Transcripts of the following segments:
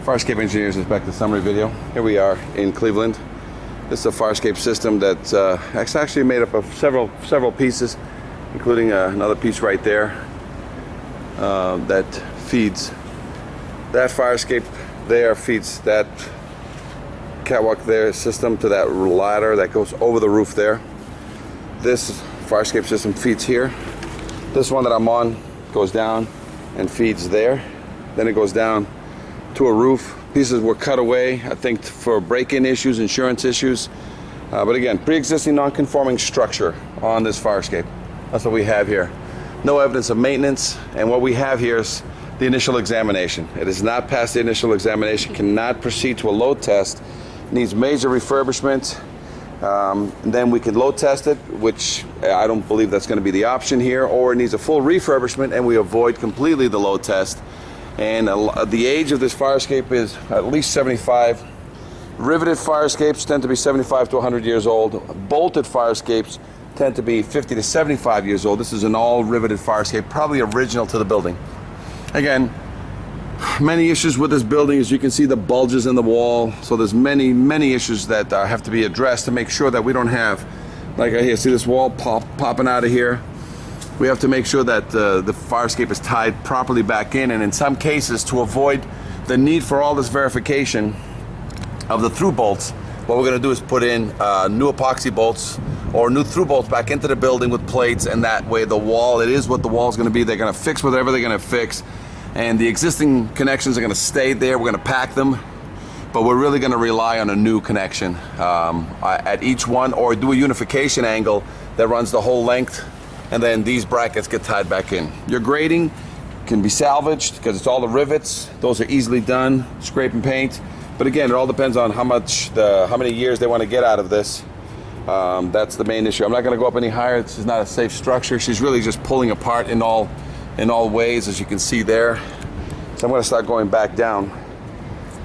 Fire escape engineers, inspect the summary video. Here we are in Cleveland. This is a fire escape system that's actually made up of several pieces, including another piece right there that feeds that fire escape there, feeds that catwalk there system to that ladder that goes over the roof there. This fire escape system feeds here. This one that I'm on goes down and feeds there. Then it goes down to a roof. Pieces were cut away, I think, for break-in issues, insurance issues. But again, pre-existing non-conforming structure on this fire escape. That's what we have here. No evidence of maintenance, and what we have here is the initial examination. It is not past the initial examination, cannot proceed to a load test, needs major refurbishment. And then we can load test it, which I don't believe that's going to be the option here, or it needs a full refurbishment and we avoid completely the load test. And the age of this fire escape is at least 75. Riveted fire escapes tend to be 75 to 100 years old. Bolted fire escapes tend to be 50 to 75 years old. This is an all riveted fire escape, probably original to the building. Again, many issues with this building. As you can see, the bulges in the wall. So there's many issues that have to be addressed to make sure that we don't have, like I here, see this wall popping out of here. We have to make sure that the fire escape is tied properly back in, and in some cases, to avoid the need for all this verification of the through bolts, what we're going to do is put in new epoxy bolts or new through bolts back into the building with plates, and that way the wall, it is what the wall is going to be. They're going to fix whatever they're going to fix, and the existing connections are going to stay there. We're going to pack them, but we're really going to rely on a new connection at each one, or do a unification angle that runs the whole length, and then these brackets get tied back in. Your grading can be salvaged because it's all the rivets. Those are easily done, scrape and paint. But again, it all depends on how many years they want to get out of this. That's the main issue. I'm not going to go up any higher. This is not a safe structure. She's really just pulling apart in all ways, as you can see there. So I'm going to start going back down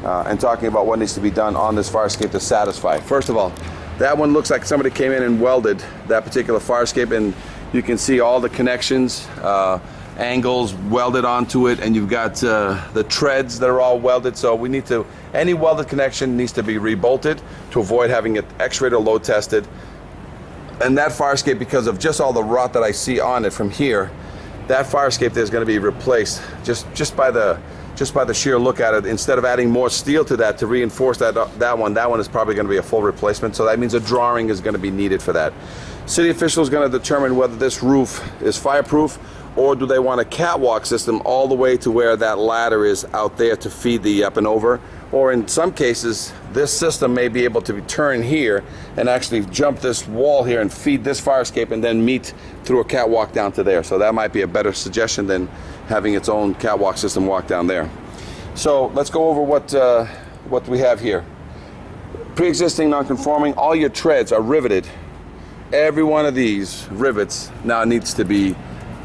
and talking about what needs to be done on this fire escape to satisfy. First of all, that one looks like somebody came in and welded that particular fire escape, and you can see all the connections, angles welded onto it, and you've got the treads that are all welded. So we need to, any welded connection needs to be rebolted to avoid having it x-rayed or load tested. And that fire escape, because of just all the rot that I see on it from here, that fire escape there is going to be replaced just by the sheer look at it. Instead of adding more steel to that to reinforce that one is probably going to be a full replacement. So that means a drawing is going to be needed for that. City officials are going to determine whether this roof is fireproof, or do they want a catwalk system all the way to where that ladder is out there to feed the up and over. Or in some cases, this system may be able to be turned here and actually jump this wall here and feed this fire escape and then meet through a catwalk down to there. So that might be a better suggestion than having its own catwalk system walk down there. So let's go over what we have here. Pre-existing non-conforming, all your treads are riveted. Every one of these rivets now needs to be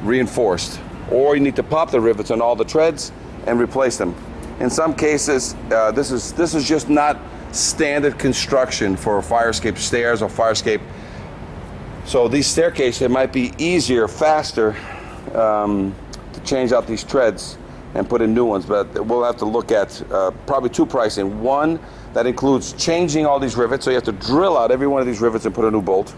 reinforced, or you need to pop the rivets on all the treads and replace them. In some cases, this is just not standard construction for fire escape stairs or fire escape. So these staircases, it might be easier, faster to change out these treads and put in new ones, but we'll have to look at probably two pricing. One that includes changing all these rivets, so you have to drill out every one of these rivets and put a new bolt,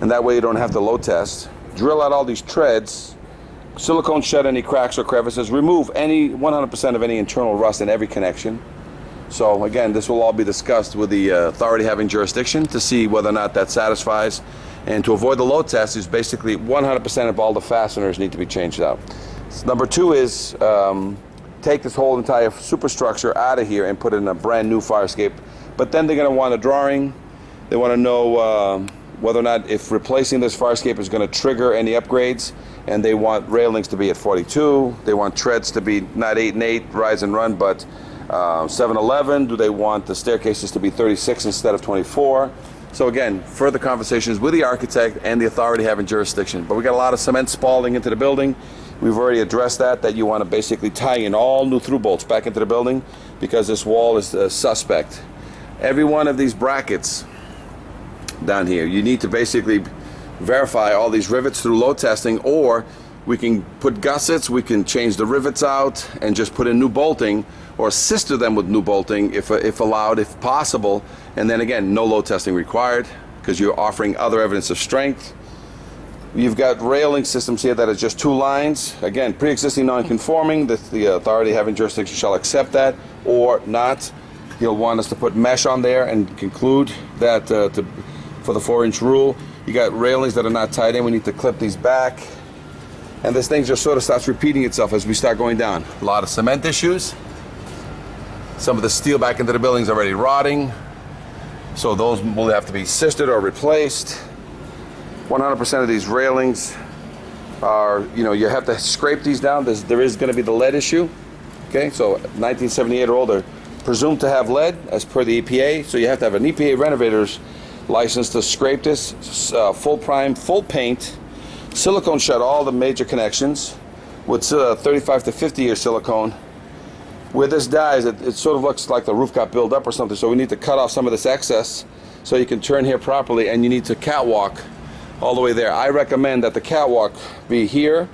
and that way you don't have to load test. Drill out all these treads, silicone shut any cracks or crevices, remove 100% of any internal rust in every connection. So again, this will all be discussed with the authority having jurisdiction to see whether or not that satisfies. And to avoid the load test is basically 100% of all the fasteners need to be changed out. Number two is take this whole entire superstructure out of here and put in a brand new fire escape. But then they're going to want a drawing. They want to know whether or not if replacing this fire escape is going to trigger any upgrades, and they want railings to be at 42. They want treads to be not 8 and 8 rise and run, but 7-11. Do they want the staircases to be 36 instead of 24? So again, further conversations with the architect and the authority having jurisdiction. But we got a lot of cement spalling into the building. We've already addressed that you want to basically tie in all new through bolts back into the building because this wall is suspect. Every one of these brackets down here, you need to basically verify all these rivets through load testing, or We can put gussets, we can change the rivets out and just put in new bolting, or sister them with new bolting if allowed, if possible. And then again, no load testing required because you're offering other evidence of strength. You've got railing systems here that are just 2 lines. Again, pre-existing non-conforming, the authority having jurisdiction shall accept that or not. You'll want us to put mesh on there and conclude that for the 4-inch rule. You got railings that are not tied in. We need to clip these back. And this thing just sort of starts repeating itself as we start going down. A lot of cement issues. Some of the steel back into the building is already rotting. So those will have to be sistered or replaced. 100% of these railings are, you have to scrape these down. There is going to be the lead issue. Okay, so 1978 or older, presumed to have lead as per the EPA. So you have to have an EPA renovator's license to scrape this, full prime, full paint, silicone shut all the major connections with 35 to 50 year silicone. Where this dies, it sort of looks like the roof got built up or something, so we need to cut off some of this excess so you can turn here properly, and you need to catwalk all the way there. I recommend that the catwalk be here,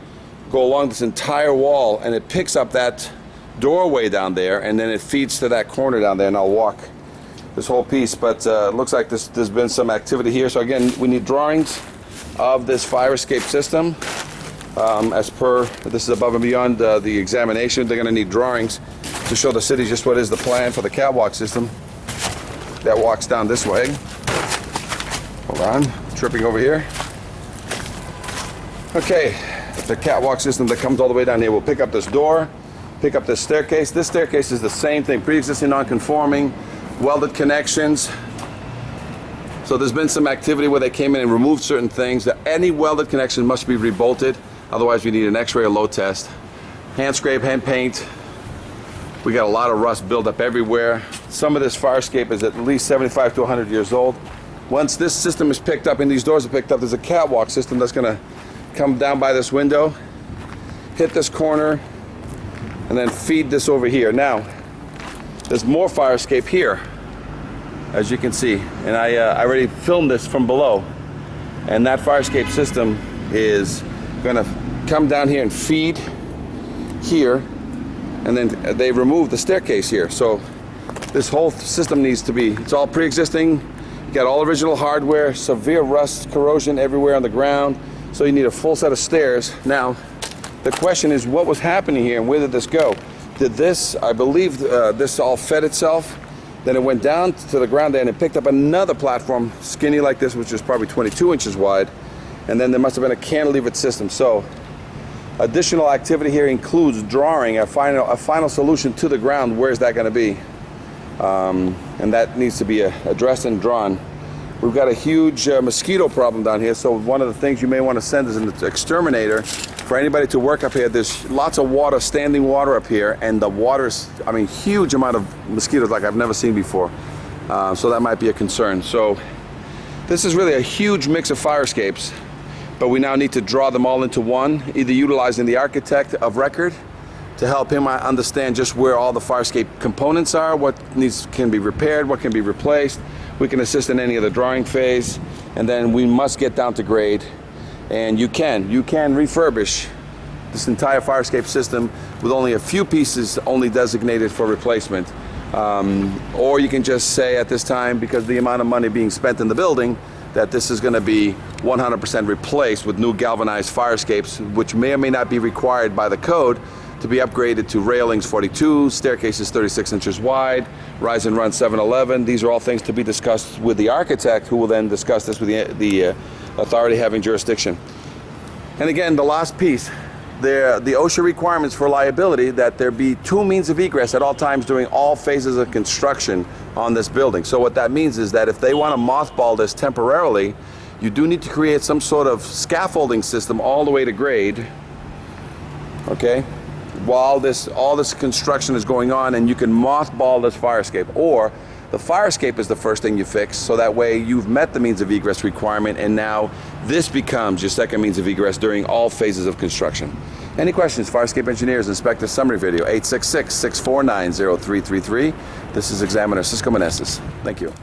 go along this entire wall, and it picks up that doorway down there, and then it feeds to that corner down there, and I'll walk this whole piece. But it looks like there's been some activity here. So again, we need drawings of this fire escape system. As per, this is above and beyond the examination. They're going to need drawings to show the city just what is the plan for the catwalk system that walks down this way. Hold on, tripping over here. Okay, the catwalk system that comes all the way down here. We'll pick up this door, pick up this staircase. This staircase is the same thing, pre-existing non-conforming, welded connections. So there's been some activity where they came in and removed certain things. Any welded connection must be rebolted. Otherwise, we need an X-ray or load test. Hand scrape, hand paint. We got a lot of rust built up everywhere. Some of this fire escape is at least 75 to 100 years old. Once this system is picked up and these doors are picked up, there's a catwalk system that's going to come down by this window, hit this corner, and then feed this over here. Now, there's more fire escape here, as you can see. And I already filmed this from below. And that fire escape system is going to come down here and feed here, and then they remove the staircase here. So this whole system needs to be, it's all pre-existing. You got all original hardware, severe rust, corrosion everywhere on the ground. So you need a full set of stairs. Now, the question is, what was happening here and where did this go? Did this, I believe this all fed itself, then it went down to the ground there and it picked up another platform, skinny like this, which is probably 22 inches wide. And then there must have been a cantilevered system. So additional activity here includes drawing a final solution to the ground. Where's that going to be? And that needs to be addressed and drawn. We've got a huge mosquito problem down here. So one of the things you may want to send is an exterminator for anybody to work up here. There's lots of water, standing water up here, and the water's, I mean, huge amount of mosquitoes like I've never seen before. So that might be a concern. So this is really a huge mix of fire escapes, but we now need to draw them all into one, either utilizing the architect of record to help him understand just where all the fire escape components are, what can be repaired, what can be replaced. We can assist in any of the drawing phase, and then we must get down to grade. And you can refurbish this entire fire escape system with only a few pieces only designated for replacement. Or you can just say at this time, because the amount of money being spent in the building, that this is going to be 100% replaced with new galvanized fire escapes, which may or may not be required by the code to be upgraded to railings 42, staircases 36 inches wide, rise and run 711. These are all things to be discussed with the architect, who will then discuss this with the authority having jurisdiction. And again, the last piece, the OSHA requirements for liability that there be 2 means of egress at all times during all phases of construction on this building. So what that means is that if they want to mothball this temporarily, you do need to create some sort of scaffolding system all the way to grade, okay, while all this construction is going on, and you can mothball this fire escape. Or the fire escape is the first thing you fix, so that way you've met the means of egress requirement, and now this becomes your second means of egress during all phases of construction. Any questions? Fire escape engineers, inspector summary video, 866-649-0333. This is Examiner Cisco Meneses. Thank you.